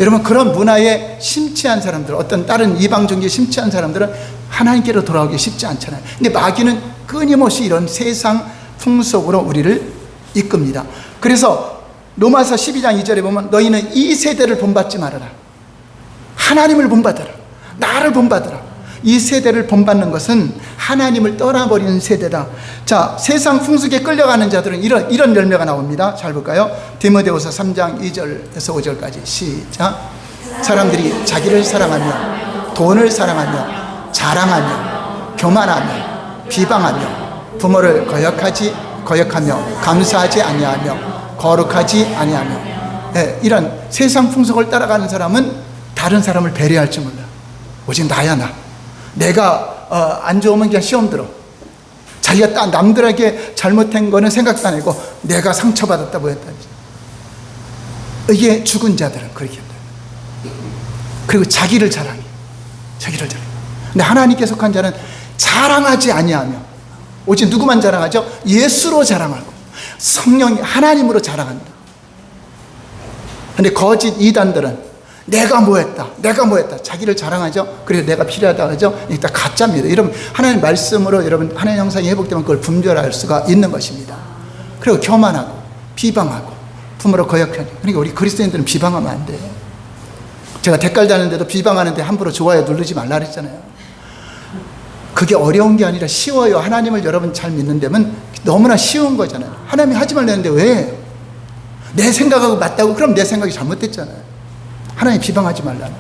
여러분 그런 문화에 심취한 사람들, 어떤 다른 이방 종교에 심취한 사람들은 하나님께로 돌아오기 쉽지 않잖아요. 근데 마귀는 끊임없이 이런 세상 풍속으로 우리를 이끕니다. 그래서 로마서 12장 2절에 보면 너희는 이 세대를 본받지 말아라. 하나님을 본받아라. 나를 본받아라. 이 세대를 본받는 것은 하나님을 떠나버리는 세대다. 자, 세상 풍속에 끌려가는 자들은 이런 열매가 나옵니다. 잘 볼까요? 디모데후서 3장 2절에서 5절까지 시작. 사람들이 자기를 사랑하며 돈을 사랑하며 자랑하며 교만하며 비방하며 부모를 거역하며 감사하지 아니하며 거룩하지 아니하며 이런 세상 풍속을 따라가는 사람은 다른 사람을 배려할 줄 몰라. 오직 나야 나. 내가 안 좋으면 그냥 시험 들어. 자기가 남들에게 잘못한 거는 생각도 안 하고 내가 상처받았다 뭐였다. 이게 죽은 자들은 그렇게 한다. 그리고 자기를 자랑해. 자기를 자랑해. 근데 하나님께 속한 자는 자랑하지 아니하며 오직 누구만 자랑하죠? 예수로 자랑하고 성령이 하나님으로 자랑한다. 근데 거짓 이단들은 내가 뭐했다 자기를 자랑하죠. 그래서 내가 필요하다 하죠. 일단 가짜입니다. 여러분 하나님 말씀으로 여러분 하나님 형상이 회복되면 그걸 분별할 수가 있는 것입니다. 그리고 교만하고 비방하고 부모로 거역하고. 그러니까 우리 그리스도인들은 비방하면 안 돼요. 제가 댓글 다는데도 비방하는데 함부로 좋아요 누르지 말라 그랬잖아요. 그게 어려운 게 아니라 쉬워요. 하나님을 여러분 잘 믿는 데면 너무나 쉬운 거잖아요. 하나님이 하지 말라는데 왜? 내 생각하고 맞다고? 그럼 내 생각이 잘못됐잖아요. 하나님 비방하지 말라는.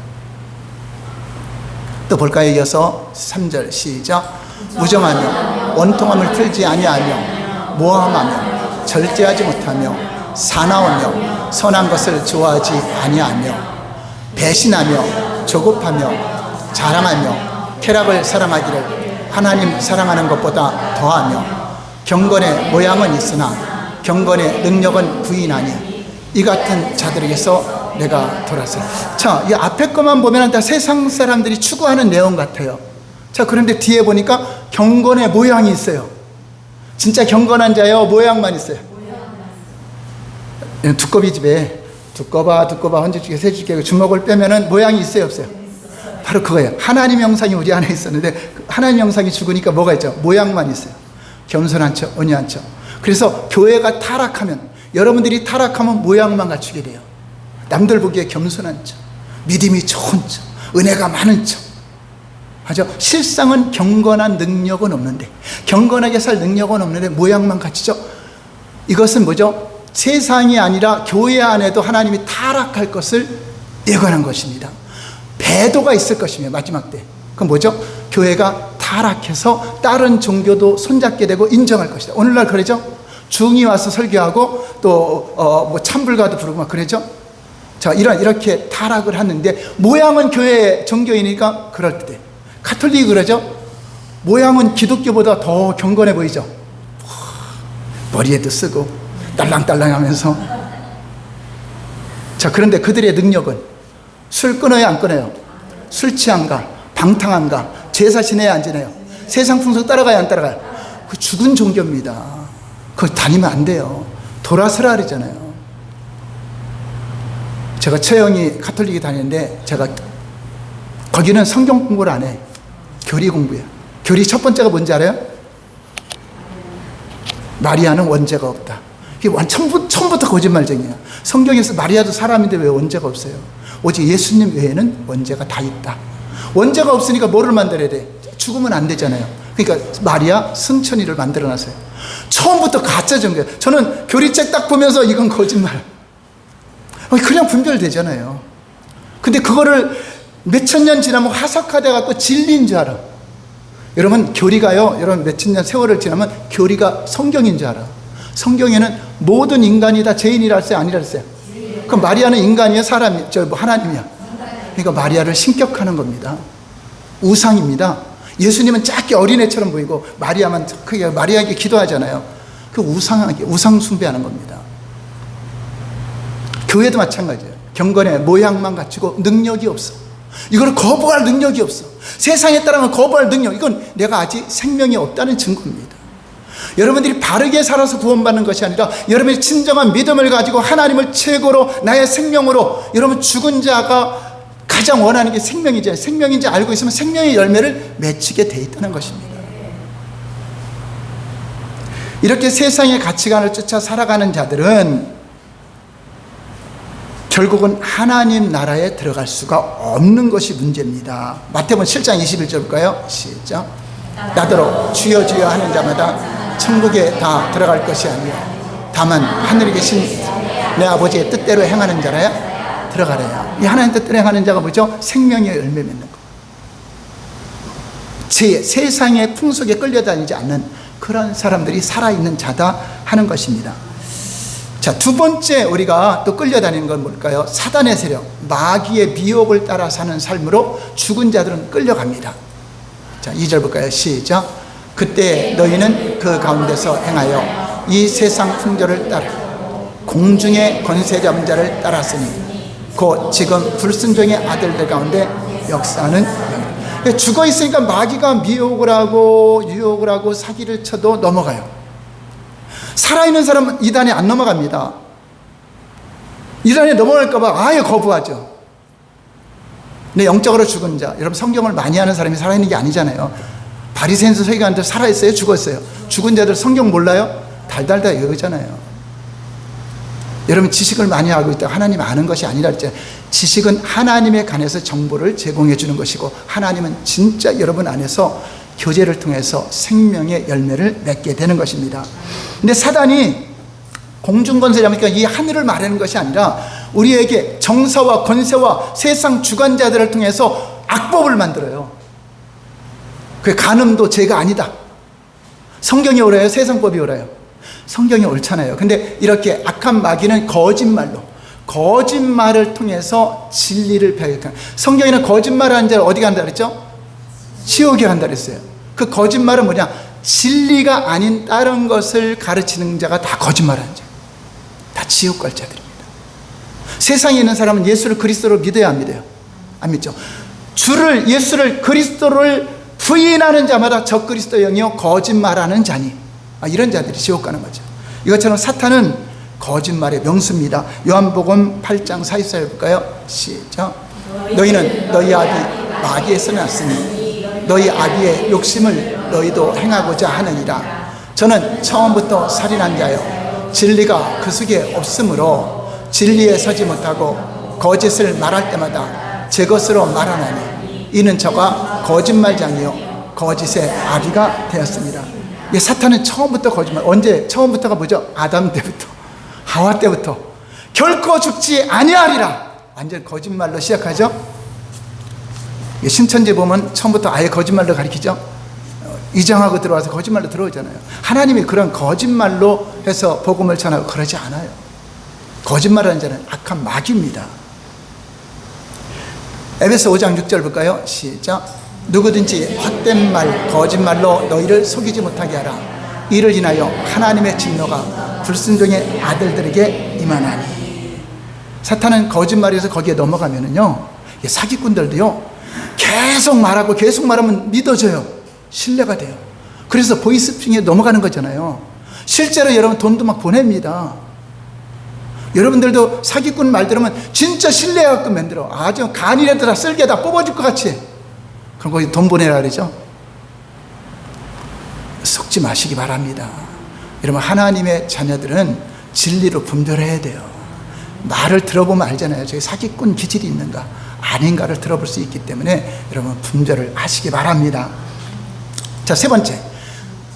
또 볼까요? 이어서 3절 시작. 무정하며 원통함을 풀지 아니하며 모함하며 절제하지 못하며 사나우며 선한 것을 좋아하지 아니하며 배신하며 조급하며 자랑하며 쾌락을 사랑하기를 하나님 사랑하는 것보다 더하며 경건의 모양은 있으나 경건의 능력은 부인하니 이 같은 자들에게서 내가 돌아서. 자, 이 앞에 것만 보면 다 세상 사람들이 추구하는 내용 같아요. 자, 그런데 뒤에 보니까 경건의 모양이 있어요. 진짜 경건한 자요, 모양만 있어요. 두꺼비 집에 두꺼봐 헌지주게 세주게 주먹을 빼면은 모양이 있어요, 없어요? 바로 그거예요. 하나님 형상이 우리 안에 있었는데 하나님 형상이 죽으니까 뭐가 있죠? 모양만 있어요. 겸손한 척, 온유한 척. 그래서 교회가 타락하면, 여러분들이 타락하면 모양만 갖추게 돼요. 남들 보기에 겸손한 척, 믿음이 좋은 척, 은혜가 많은 척 하죠. 실상은 경건한 능력은 없는데, 경건하게 살 능력은 없는데 모양만 갖추죠. 이것은 뭐죠? 세상이 아니라 교회 안에도 하나님이 타락할 것을 예언한 것입니다. 배도가 있을 것이며 마지막 때. 그건 뭐죠? 교회가 타락해서 다른 종교도 손잡게 되고 인정할 것이다. 오늘날 그러죠? 중이 와서 설교하고 또 뭐 찬불가도 부르고 막 그러죠? 자, 이렇게 타락을 하는데 모양은 교회 종교이니까 그럴 때. 가톨릭이 그러죠? 모양은 기독교보다 더 경건해 보이죠? 머리에도 쓰고 딸랑딸랑 하면서. 자, 그런데 그들의 능력은 술 끊어요, 안 끊어요? 술 취한가? 방탕한가? 제사 지내야 안 지내요? 세상 풍속 따라가야 안 따라가요? 그 죽은 종교입니다. 그거 다니면 안 돼요. 돌아서라 그러잖아요. 제가 처형이 가톨릭이 다니는데 제가 거기는 성경 공부를 안 해. 교리 공부예요. 교리 첫 번째가 뭔지 알아요? 마리아는 원죄가 없다. 이게 처음부터 거짓말쟁이야. 성경에서 마리아도 사람인데 왜 원죄가 없어요? 오직 예수님 외에는 원죄가 다 있다. 원죄가 없으니까 뭐를 만들어야 돼? 죽으면 안 되잖아요. 그러니까 마리아 승천이를 만들어놨어요. 처음부터 가짜 종교예요. 저는 교리책 딱 보면서 이건 거짓말. 그냥 분별되잖아요. 근데 그거를 몇천 년 지나면 화석화돼 갖고 진리인 줄 알아. 여러분, 교리가요, 여러분 몇천 년 세월을 지나면 교리가 성경인 줄 알아. 성경에는 모든 인간이 다 죄인이라 했어요, 아니라 했어요? 그럼 마리아는 인간이에요, 사람이, 하나님이야. 그러니까 마리아를 신격하는 겁니다. 우상입니다. 예수님은 작게 어린애처럼 보이고 마리아만 크게, 마리아에게 기도하잖아요. 그 우상 숭배하는 겁니다. 교회도 마찬가지예요. 경건의 모양만 갖추고 능력이 없어. 이거를 거부할 능력이 없어. 세상에 따르면 거부할 능력, 이건 내가 아직 생명이 없다는 증거입니다. 여러분들이 바르게 살아서 구원받는 것이 아니라 여러분의 진정한 믿음을 가지고 하나님을 최고로 나의 생명으로, 여러분 죽은 자가 가장 원하는 게 생명이지, 생명인지 알고 있으면 생명의 열매를 맺히게 돼 있다는 것입니다. 이렇게 세상의 가치관을 쫓아 살아가는 자들은 결국은 하나님 나라에 들어갈 수가 없는 것이 문제입니다. 마태복음 7장 21절 볼까요? 시작. 나더러 주여 주여 하는 자마다 천국에 다 들어갈 것이 아니라 다만 하늘에 계신 내 아버지의 뜻대로 행하는 자라야 들어가래요. 이 하나님 뜻대로 행하는 자가 뭐죠? 생명의 열매 맺는 거. 세상의 풍속에 끌려다니지 않는 그런 사람들이 살아있는 자다 하는 것입니다. 자, 두 번째 우리가 또 끌려다니는 건 뭘까요? 사단의 세력, 마귀의 미혹을 따라 사는 삶으로 죽은 자들은 끌려갑니다. 자, 2절 볼까요? 시작. 그때 너희는 그 가운데서 행하여 이 세상 풍조를 따라 공중의 권세 잡은 자를 따랐으니 곧 지금 불순종의 아들들 가운데 역사는 죽어 있으니까 마귀가 미혹을 하고 유혹을 하고 사기를 쳐도 넘어가요. 살아있는 사람은 이단에 안 넘어갑니다. 이단에 넘어갈까봐 아예 거부하죠. 근데 영적으로 죽은 자, 여러분 성경을 많이 하는 사람이 살아있는 게 아니잖아요. 바리새인들 서기관들 살아있어요? 죽었어요? 죽은 자들 성경 몰라요? 달달달 외우잖아요. 여러분 지식을 많이 알고 있다고 하나님 아는 것이 아니라 했죠. 지식은 하나님에 관해서 정보를 제공해 주는 것이고 하나님은 진짜 여러분 안에서 교제를 통해서 생명의 열매를 맺게 되는 것입니다. 근데 사단이 공중권세자니까 이 하늘을 말하는 것이 아니라 우리에게 정사와 권세와 세상 주관자들을 통해서 악법을 만들어요. 그 간음도 죄가 아니다. 성경이 옳아요? 세상법이 옳아요? 성경이 옳잖아요. 근데 이렇게 악한 마귀는 거짓말을 통해서 진리를 배격하는, 성경에는 거짓말하는 자를 어디 간다 그랬죠? 지옥에 간다 그랬어요. 그 거짓말은 뭐냐? 진리가 아닌 다른 것을 가르치는 자가 다 거짓말하는 자, 다 지옥 갈 자들입니다. 세상에 있는 사람은 예수를 그리스도로 믿어야 안 믿어요? 안 믿죠. 예수를 그리스도를 부인하는 자마다 적그리스도 영이요 거짓말하는 자니, 이런 자들이 지옥 가는 거죠. 이것처럼 사탄은 거짓말의 명수입니다. 요한복음 8장 44절 볼까요? 시작. 너희는 너희 아비 마귀에서 났으니 너희 아비의 욕심을 너희도 행하고자 하느니라. 저는 처음부터 살인한 자요 진리가 그 속에 없으므로 진리에 서지 못하고 거짓을 말할 때마다 제 것으로 말하나니 이는 저가 거짓말장이요 거짓의 아비가 되었습니다. 이 사탄은 처음부터 거짓말. 언제? 처음부터가 뭐죠? 아담 때부터, 하와 때부터 결코 죽지 아니하리라. 완전 거짓말로 시작하죠. 신천지 보면 처음부터 아예 거짓말로 가르치죠. 이장하고 들어와서 거짓말로 들어오잖아요. 하나님이 그런 거짓말로 해서 복음을 전하고 그러지 않아요. 거짓말하는 자는 악한 마귀입니다. 에베소 5장 6절 볼까요? 시작. 누구든지 헛된 말 거짓말로 너희를 속이지 못하게 하라. 이를 인하여 하나님의 진노가 불순종의 아들들에게 임하나니. 사탄은 거짓말에서 거기에 넘어가면은요, 사기꾼들도요 계속 말하면 믿어져요. 신뢰가 돼요. 그래서 보이스피싱에 넘어가는 거잖아요. 실제로 여러분 돈도 막 보냅니다. 여러분들도 사기꾼 말 들으면 진짜 신뢰해갖고 만들어. 아주 간이라도 다 쓸게 다 뽑아줄 것 같이. 그럼 거기 돈 보내라 그러죠. 속지 마시기 바랍니다. 여러분, 하나님의 자녀들은 진리로 분별해야 돼요. 말을 들어보면 알잖아요. 저기 사기꾼 기질이 있는가 아닌가를 들어볼 수 있기 때문에 여러분 분별을 하시기 바랍니다. 자, 세 번째,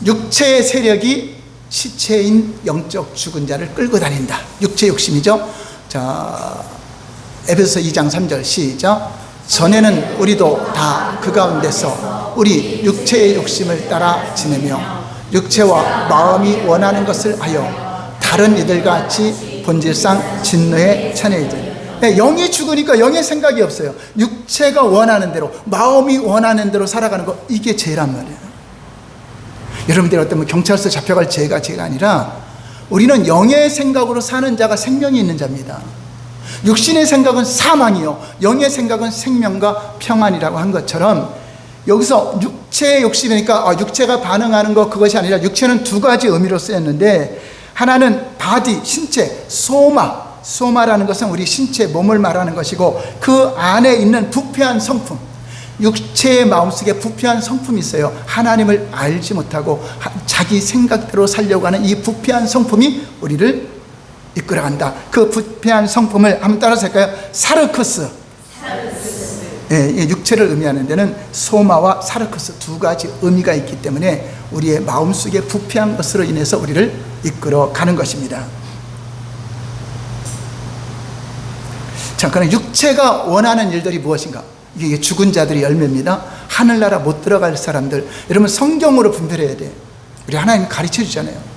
육체의 세력이 시체인 영적 죽은 자를 끌고 다닌다. 육체 욕심이죠. 자, 에베소 2장 3절 시작. 전에는 우리도 다 그 가운데서 우리 육체의 욕심을 따라 지내며 육체와 마음이 원하는 것을 하여 다른 이들과 같이 본질상 진노에 처해져. 영이 죽으니까 영의 생각이 없어요. 육체가 원하는 대로, 마음이 원하는 대로 살아가는 거, 이게 죄란 말이에요. 여러분들이 어떤 경찰서 잡혀갈 죄가 아니라 우리는 영의 생각으로 사는 자가 생명이 있는 자입니다. 육신의 생각은 사망이요, 영의 생각은 생명과 평안이라고 한 것처럼 여기서 육체의 욕심이니까 육체가 반응하는 것, 그것이 아니라 육체는 두 가지 의미로 쓰였는데, 하나는 바디, 신체, 소마라는 것은 우리 신체, 몸을 말하는 것이고, 그 안에 있는 부패한 성품, 육체의 마음속에 부패한 성품이 있어요. 하나님을 알지 못하고 자기 생각대로 살려고 하는 이 부패한 성품이 우리를 이끌어간다. 그 부패한 성품을 한번 따라서 할까요? 사르크스. 예, 육체를 의미하는 데는 소마와 사르크스 두 가지 의미가 있기 때문에 우리의 마음속에 부패한 것으로 인해서 우리를 이끌어가는 것입니다. 자, 그럼 육체가 원하는 일들이 무엇인가? 이게 죽은 자들의 열매입니다. 하늘나라 못 들어갈 사람들, 여러분 성경으로 분별해야 돼요. 우리 하나님 가르쳐 주잖아요.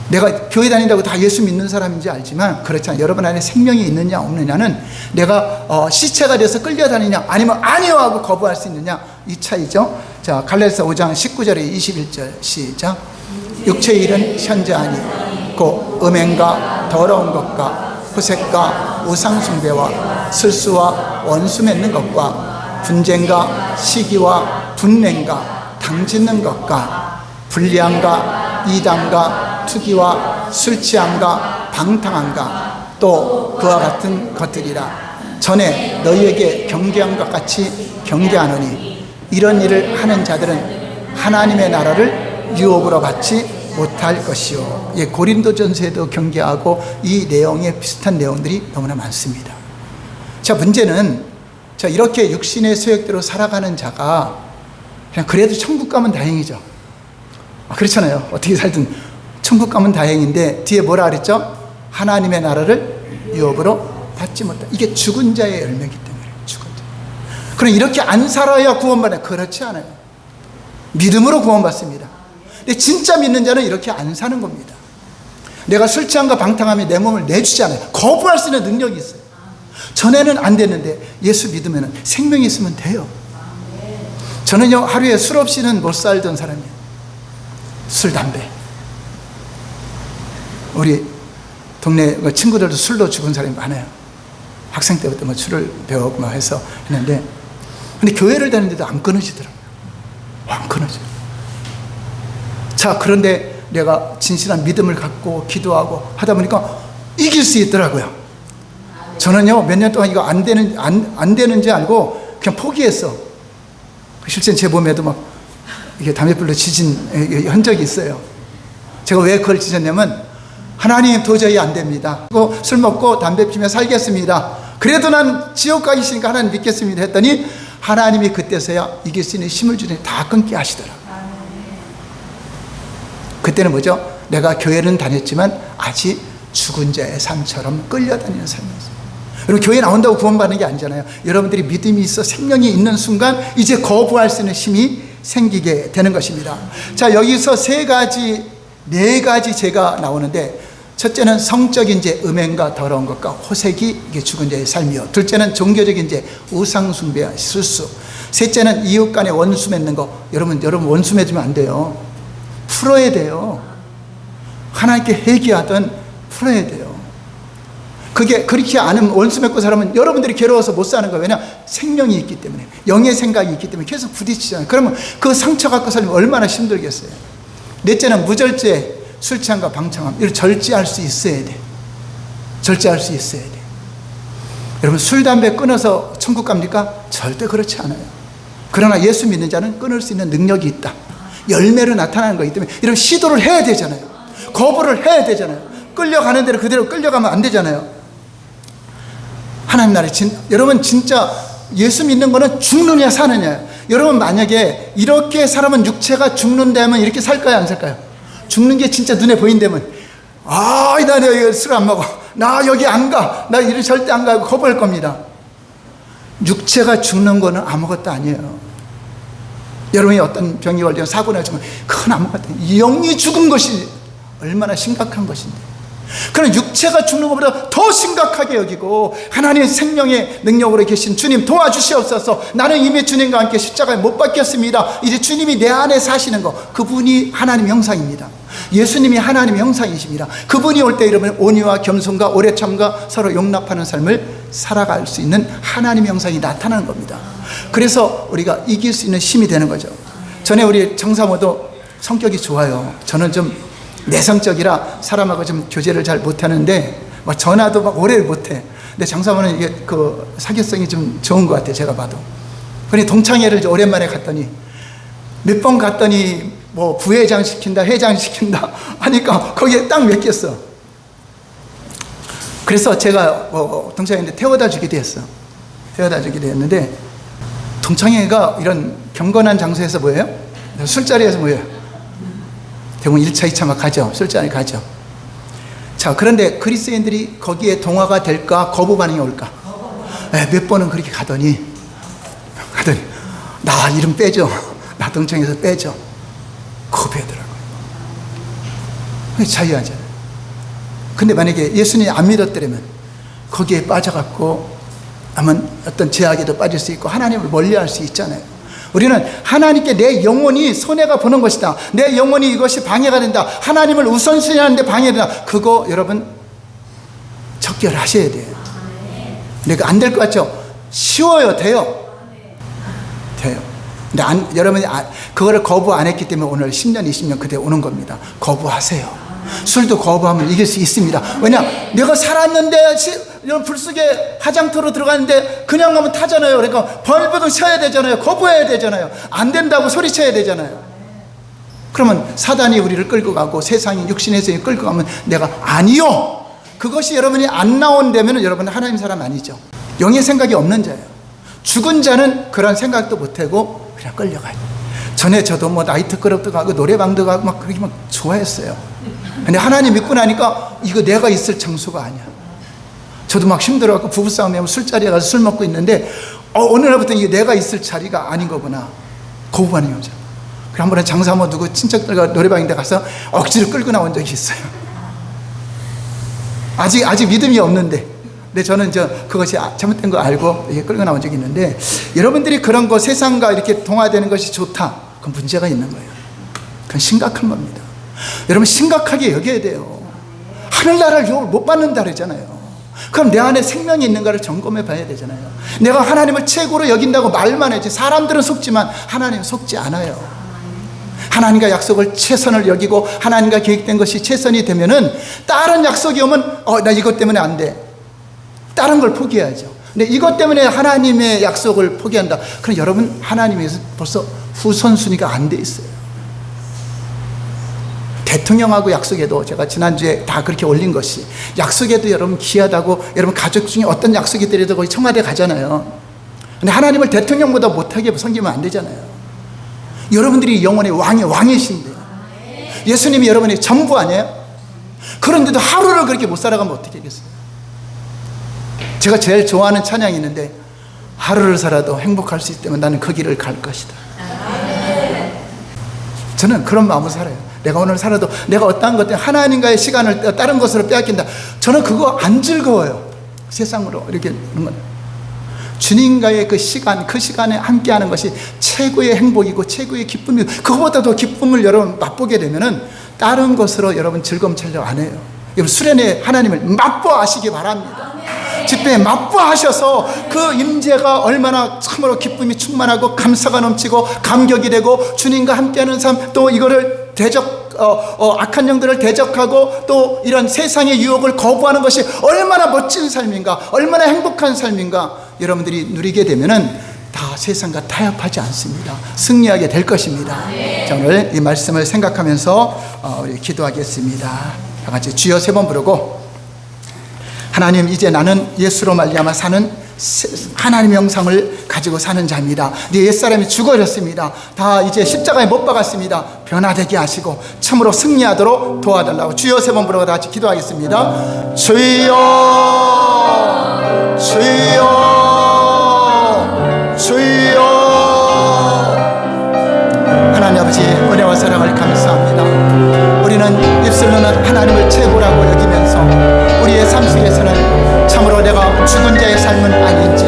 내가 교회 다닌다고 다 예수 믿는 사람인지 알지만 그렇잖아요. 여러분 안에 생명이 있느냐 없느냐는 내가 시체가 돼서 끌려다니냐 아니면 아니요 하고 거부할 수 있느냐, 이 차이죠. 자, 갈라디아서 5장 19절에 21절 시작. 육체의 일은 현저하니 곧 음행과 더러운 것과 후색과 우상숭배와 술수와 원수 맺는 것과 분쟁과 시기와 분냉과 당짓는 것과 불리함과 이단과 투기와 술취함과 방탕함과 또 그와 같은 것들이라. 전에 너희에게 경계한 것 같이 경계하노니 이런 일을 하는 자들은 하나님의 나라를 유업으로 받지 못할 것이요. 예, 고린도전서에도 경계하고 이 내용에 비슷한 내용들이 너무나 많습니다. 자, 문제는 자, 이렇게 육신의 소욕대로 살아가는 자가 그냥 그래도 천국 가면 다행이죠. 그렇잖아요. 어떻게 살든 천국 가면 다행인데 뒤에 뭐라 그랬죠? 하나님의 나라를 유업으로 받지 못한다. 이게 죽은 자의 열매이기 때문에. 죽은 자. 그럼 이렇게 안 살아야 구원받아요? 그렇지 않아요. 믿음으로 구원받습니다. 근데 진짜 믿는 자는 이렇게 안 사는 겁니다. 내가 술 취함과 방탕함에 내 몸을 내주지 않아요. 거부할 수 있는 능력이 있어요. 전에는 안 됐는데 예수 믿으면 생명이 있으면 돼요. 저는요, 하루에 술 없이는 못 살던 사람이에요. 술, 담배. 우리 동네 친구들도 술로 죽은 사람이 많아요. 학생 때부터 뭐 술을 배우고 막 해서 했는데, 근데 교회를 다니는데도 안 끊어지더라고요. 안 끊어져요. 자, 그런데 내가 진실한 믿음을 갖고 기도하고 하다 보니까 이길 수 있더라고요. 저는요, 몇 년 동안 이거 안 되는지 알고 그냥 포기했어. 실제 제 몸에도 막 이게 담배불로 지진 흔적이 있어요. 제가 왜 그걸 지졌냐면, 하나님 도저히 안 됩니다. 술 먹고 담배 피며 살겠습니다. 그래도 난 지옥 가기 싫으니까 하나님 믿겠습니다 했더니 하나님이 그때서야 이길 수 있는 힘을 주니 다 끊게 하시더라고요. 그때는 뭐죠? 내가 교회는 다녔지만 아직 죽은 자의 삶처럼 끌려다니는 삶이었어요. 여러분, 교회 나온다고 구원받는 게 아니잖아요. 여러분들이 믿음이 있어 생명이 있는 순간 이제 거부할 수 있는 힘이 생기게 되는 것입니다. 자, 여기서 네 가지 죄가 나오는데, 첫째는 성적인 죄, 음행과 더러운 것과 호색이 이게 죽은 자의 삶이요. 둘째는 종교적인 죄, 우상 숭배와 실수. 셋째는 이웃 간에 원수 맺는 거. 여러분 원수 맺으면 안 돼요. 풀어야 돼요. 하나님께 회개하든 풀어야 돼요. 그게 그렇게 않으면, 원수 맺고 살면 여러분들이 괴로워서 못 사는 거예요. 왜냐? 생명이 있기 때문에, 영의 생각이 있기 때문에 계속 부딪히잖아요. 그러면 그 상처 갖고 살면 얼마나 힘들겠어요. 넷째는 무절제, 술 취함과 방탕함. 이걸 절제할 수 있어야 돼. 절제할 수 있어야 돼. 여러분, 술 담배 끊어서 천국 갑니까? 절대 그렇지 않아요. 그러나 예수 믿는 자는 끊을 수 있는 능력이 있다. 열매로 나타나는 거기 때문에 이런 시도를 해야 되잖아요. 거부를 해야 되잖아요. 끌려가는 대로 그대로 끌려가면 안 되잖아요. 하나님 나라에 여러분, 진짜 예수 믿는 거는 죽느냐 사느냐. 여러분, 만약에 이렇게 사람은 육체가 죽는다면 이렇게 살까요, 안 살까요? 죽는 게 진짜 눈에 보인다면, 나 여기 술 안 먹어, 나 여기 안 가, 나 이리 절대 안 가고 거부할 겁니다. 육체가 죽는 거는 아무것도 아니에요. 여러분이 어떤 병이 걸리면 사고 나지만 그건 아무것도 아니에요. 영이 죽은 것이 얼마나 심각한 것인데, 그런 육체가 죽는 것보다 더 심각하게 여기고, 하나님의 생명의 능력으로 계신 주님 도와주시옵소서. 나는 이미 주님과 함께 십자가에 못 박혔습니다. 이제 주님이 내 안에 사시는 거, 그분이 하나님의 형상입니다. 예수님이 하나님의 형상이십니다. 그분이 올 때 여러분, 온유와 겸손과 오래 참과 서로 용납하는 삶을 살아갈 수 있는 하나님의 형상이 나타나는 겁니다. 그래서 우리가 이길 수 있는 힘이 되는 거죠. 전에 우리 정사모도 성격이 좋아요. 저는 좀 내성적이라 사람하고 좀 교제를 잘 못하는데, 막 전화도 막 오래 못해. 근데 장사모는 이게 그 사교성이 좀 좋은 것 같아요, 제가 봐도. 그러니 동창회를 오랜만에 갔더니, 몇 번 갔더니 뭐 부회장 시킨다, 회장 시킨다 하니까 거기에 딱 맡겼어. 그래서 제가 동창회인데 태워다 주기도 했어. 태워다 주기도 했는데, 동창회가 이런 경건한 장소에서 뭐예요? 술자리에서 뭐예요? 대부분 1차, 2차 막 가죠. 술자리 가죠. 자, 그런데 그리스도인들이 거기에 동화가 될까, 거부 반응이 올까? 몇 번은 그렇게 가더니 나 이름 빼죠. 나 동창에서 빼죠. 거부하더라고요. 그게 자유하잖아요. 근데 만약에 예수님이 안 믿었더라면 거기에 빠져갖고 아마 어떤 제약에도 빠질 수 있고 하나님을 멀리할 수 있잖아요. 우리는 하나님께 내 영혼이 손해가 보는 것이다, 내 영혼이 이것이 방해가 된다, 하나님을 우선순위하는데 방해된다, 그거 여러분 적결하셔야 돼요. 내가 안 될 것 같죠? 쉬워요. 돼요. 근데 여러분이 그거를 거부 안 했기 때문에 오늘 10년 20년 그대로 오는 겁니다. 거부하세요. 술도 거부하면 이길 수 있습니다. 왜냐? 내가 살았는데 불 속에 화장터로 들어갔는데 그냥 가면 타잖아요. 그러니까 벌벌 쉬어야 되잖아요. 거부해야 되잖아요. 안 된다고 소리쳐야 되잖아요. 그러면 사단이 우리를 끌고 가고 세상이 육신의 세상이 끌고 가면 내가 아니요, 그것이 여러분이 안 나온다면 여러분은 하나님 사람 아니죠. 영의 생각이 없는 자예요. 죽은 자는 그런 생각도 못하고 그냥 끌려가요. 전에 저도 뭐 나이트클럽도 가고 노래방도 가고 막 그렇게 막 좋아했어요. 근데 하나님 믿고 나니까 이거 내가 있을 장소가 아니야. 저도 막 힘들어갖고 부부싸움에 술자리에 가서 술 먹고 있는데 어느 날부터 이게 내가 있을 자리가 아닌 거구나. 거부반응이 오죠. 그래 한 번에 장사모 누구 친척들과 노래방인데 가서 억지로 끌고 나온 적이 있어요. 아직 믿음이 없는데. 근데 저는 그것이 잘못된 거 알고 이렇게 끌고 나온 적이 있는데, 여러분들이 그런 거 세상과 이렇게 동화되는 것이 좋다, 그건 문제가 있는 거예요. 그건 심각한 겁니다. 여러분 심각하게 여겨야 돼요. 하늘나라를 못 받는다 그러잖아요. 그럼 내 안에 생명이 있는가를 점검해 봐야 되잖아요. 내가 하나님을 최고로 여긴다고 말만 하지, 사람들은 속지만 하나님은 속지 않아요. 하나님과 약속을 최선을 여기고 하나님과 계획된 것이 최선이 되면은 다른 약속이 오면 나 이것 때문에 안 돼, 다른 걸 포기해야죠. 근데 이것 때문에 하나님의 약속을 포기한다, 그럼 여러분 하나님에서 벌써 후선순위가 안 돼 있어요. 대통령하고 약속에도 제가 지난주에 다 그렇게 올린 것이, 약속에도 여러분 귀하다고, 여러분 가족 중에 어떤 약속이 들어도 거기 청와대 가잖아요. 근데 하나님을 대통령보다 못하게 섬기면 안 되잖아요. 여러분들이 영혼의 왕이신데, 예수님이 여러분의 전부 아니에요? 그런데도 하루를 그렇게 못 살아가면 어떻게 하겠어요? 제가 제일 좋아하는 찬양이 있는데, 하루를 살아도 행복할 수 있다면 나는 그 길을 갈 것이다. 저는 그런 마음으로 살아요. 내가 오늘 살아도 내가 어떠한 것 때문에 하나님과의 시간을 다른 것으로 빼앗긴다, 저는 그거 안 즐거워요. 세상으로 이렇게 주님과의 그 시간, 그 시간에 함께하는 것이 최고의 행복이고 최고의 기쁨이고, 그거보다도 기쁨을 여러분 맛보게 되면은 다른 것으로 여러분 즐거움 찾려 안 해요. 여러분 수련회 하나님을 맛보아시기 바랍니다. 집회에 맛보아하셔서 그 임재가 얼마나 참으로 기쁨이 충만하고 감사가 넘치고 감격이 되고, 주님과 함께하는 삶, 또 이거를 악한 영들을 대적하고 또 이런 세상의 유혹을 거부하는 것이 얼마나 멋진 삶인가, 얼마나 행복한 삶인가, 여러분들이 누리게 되면은 다 세상과 타협하지 않습니다. 승리하게 될 것입니다. 자, 오늘 이 말씀을 생각하면서 우리 기도하겠습니다. 다 같이 주여 3번 부르고, 하나님, 이제 나는 예수로 말미암아 사는 하나님의 형상을 가지고 사는 자입니다. 네 옛사람이 죽어졌습니다. 다 이제 십자가에 못 박았습니다. 변화되게 하시고 참으로 승리하도록 도와달라고 주여 3번 부르고 다 같이 기도하겠습니다. 주여, 주여, 주여. 하나님 아버지, 은혜와 사랑을 감사합니다. 우리는 입술로는 하나님을 최고라고 여기면서 우리의 삶 속에서는 참으로 내가 죽은 자의 삶은 아닌지,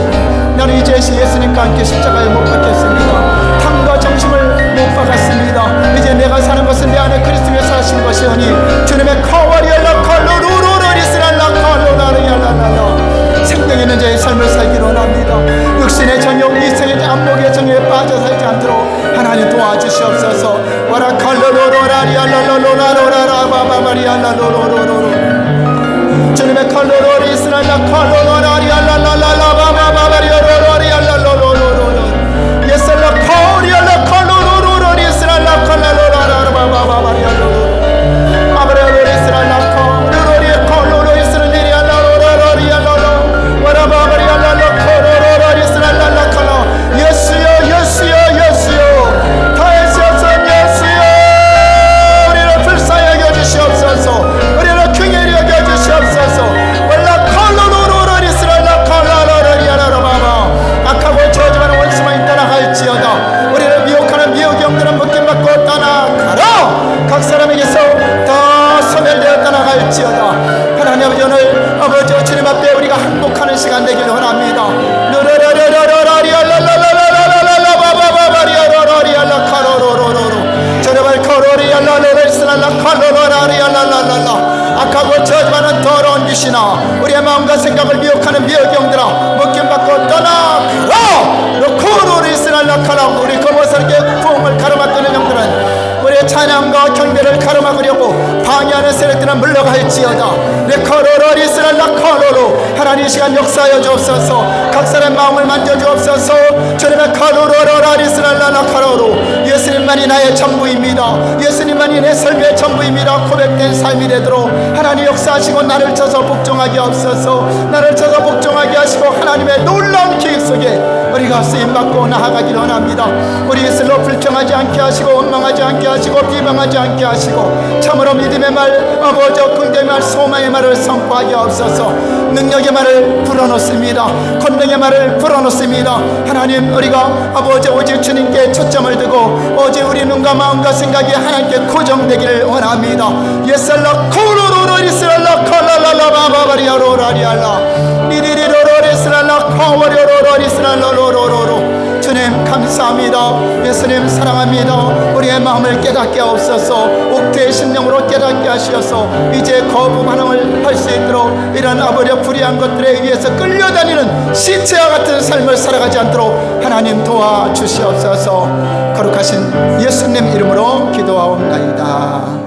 나는 이제 예수님과 함께 십자가에 못 박혔습니다. 탐과 정심을 못 박았습니다. 이제 내가 사는 것은 내 안에 그리스도께서 하신 것이오니, 주님의 카와리알라 칼로루로리스랄라 칼로라리알라라, 생명 있는 자의 삶을 살기를 원합니다. 육신의 정욕, 이생의 안목의 정욕에 빠져 살지 않도록 하나님 도와주시옵소서. 와라 칼로로라리알라로라로라라 바바바리알라로로로로, 주님의 칼로로리 이스라엘라 칼로로라리알라라라라 바바바바리알라로로리알라로로로로, 예살라 카오리알라 칼로로로리 이스라엘라 칼라로라라 바바바바리알로로 아브라로리 이스라엘라 칼로로리 칼로로 이스라엘리알라로라리알로로 와라바바리알라로 칼로로리 이스라엘라 칼로, 예수여, 예수여, 예수여, 다해주셔서 예수여, 우리를 불쌍히 여겨주시옵소서. 우리를 긍휼히 여겨주시옵소서. 원라 칼로로로리 이스라엘라 칼라로라리알라로 바바, 악하고 저주하는 원수만이 떠나갈지어다. 우리를 미혹하는 미혹의 영들은 묶임받고 떠나가라. 각 사람에게서 다 소멸되어 떠나갈지어다. 하나님 아버지, 오늘 아버지 주님 앞에 우리가 행복하는 시간 되기를 원합니다. 악하고 저주하는 더러운 귀신아, 우리의 마음과 생각을 미혹하는 미혹의 영들아, 묶임받고 떠나가라. 우리 거머스럽게 부흥을 가로막는 영들은, 우리의 찬양과 경배를 가로막으려고 방해하는 세력들은 물러갈지어다. 하나님 이 시간 역사하여 주옵소서. 각 사람의 마음을 만져주옵소서. 주님의 예수님만이 나의 전부입니다. 예수님만이 내 삶의 전부입니다. 고백된 삶이 되도록 하나님 역사하시고 나를 쳐서 복종하게 하옵소서. 나를 쳐서 복종하게 하시고 하나님의 놀라운 계획 속에 우리가 쓰임받고 나아가기를 원합니다. 우리 예술로 불평하지 않게 하시고 원망하지 않게 하시고 비방하지 않게 하시고 참으로 믿음의 말, 아버지 긍정의 말, 소망의 말을 선포하게 하옵소서. 능력의 말을 불어넣습니다. 권능의 말을 불어넣습니다. 하나님, 우리가 아버지 오직 주님께 초점을 두고 오직 우리 눈과 마음과 생각이 하나님께 고정되기를 원합니다. 예살라 코로로로리스랄라 칼랄랄라바바바리아로라리알라 리리리로로리스랄라 코워리로로리스랄라로로로로. 주님 감사합니다. 예수님 사랑합니다. 우리의 마음을 깨닫게 하옵소서. 옥태의 심령으로 깨닫게 하시어서 이제 거부 반응을 할 수 있도록 이런 아버려 불의한 것들에 의해서 끌려다니는 시체와 같은 삶을 살아가지 않도록 하나님 도와주시옵소서. 거룩하신 예수님 이름으로 기도하옵나이다.